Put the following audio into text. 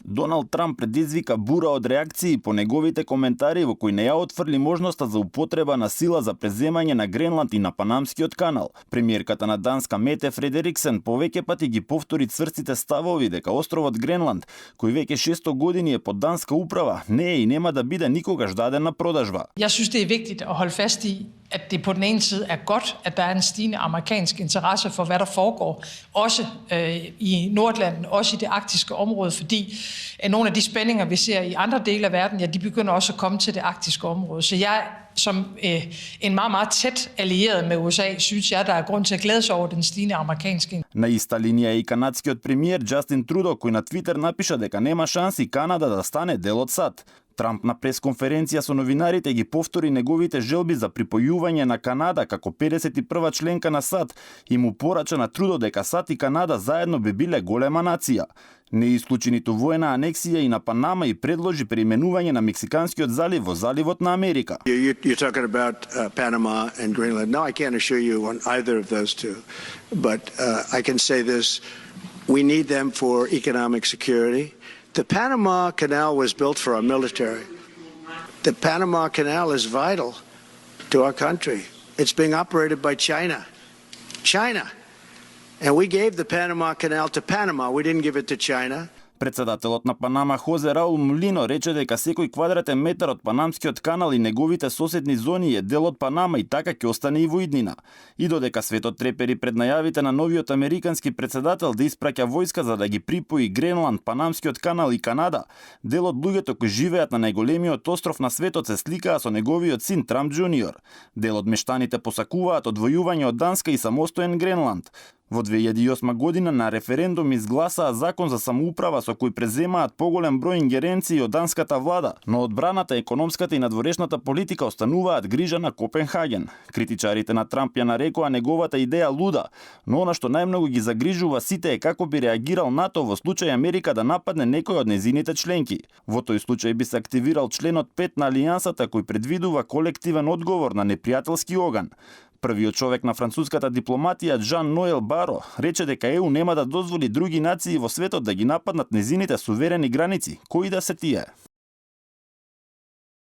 Доналд Трамп предизвика бура од реакции по неговите коментари во кои не ја отфрли можноста за употреба на сила за преземање на Гренланд и на Панамскиот канал. Премиерката на Данска Мете Фредериксен повеќе пати ги повтори цврстите ставови дека островот Гренланд, кој веќе 600 години е под данска управа, не е и нема да биде никогаш даден на продажба. Jeg synes, det er vigtigt at holde fast i, at det på den ene side er godt, at der er en stigende amerikansk interesse for, hvad der foregår, også i Nordatlanten, også i det arktiske område, fordi nogle af de spændinger, vi ser i andre dele af verden, ja, de begynder også at komme til det arktiske område. Så jeg som en meget, meget tæt allieret med USA, synes jeg, der er grund til at glæde sig over den stigende amerikanske. На иста линија и канадскиот премиер Джастин Трудо, кој на Твитер напиша дека нема шанси Канада да стане дел од САД. Трамп на пресконференција со новинарите ги повтори неговите желби за припојување на Канада како 51 членка на САД и му порача на Трудо дека САД и Канада заедно би биле голема нација. Не исклучи ниту воена анексија и на Панама и предложи преименување на Мексиканскиот залив во заливот на Америка. You're talking about Panama and Greenland. No, I can't assure you on either of those two. But I can say this, we need them for economic security. The Panama Canal was built for our military. The Panama Canal is vital to our country. It's being operated by China. China. And we gave the Panama Canal to Panama. We didn't give it to China. Председателот на Панама Хозе Раул Мулино рече дека секој квадратен метар од Панамскиот канал и неговите соседни зони е дел од Панама и така ќе остане и во иднина. И додека светот трепери пред најавите на новиот американски председател да испраќа војска за да ги припои Гренланд, Панамскиот канал и Канада, дел од луѓето кои живеат на најголемиот остров на светот се сликаа со неговиот син Трамп Џуниор. Дел од мештаните посакуваат одвојување од Данска и самостоен Гренланд. Во 2008 година на референдум изгласаа закон за самоуправа со кој преземаат поголем број ингеренции од данската влада, но одбраната, економската и надворешната политика остануваат грижа на Копенхаген. Критичарите на Трамп ја нарекоа неговата идеја луда, но она што најмногу ги загрижува сите е како би реагирал НАТО во случај Америка да нападне некој од незините членки. Во тој случај би се активирал членот 5 на алијансата кој предвидува колективен одговор на непријателски оган. Првиот човек на француската дипломатија Жан Ноел Баро рече дека ЕУ нема да дозволи други нации во светот да ги нападнат незините суверени граници, кои да се тие.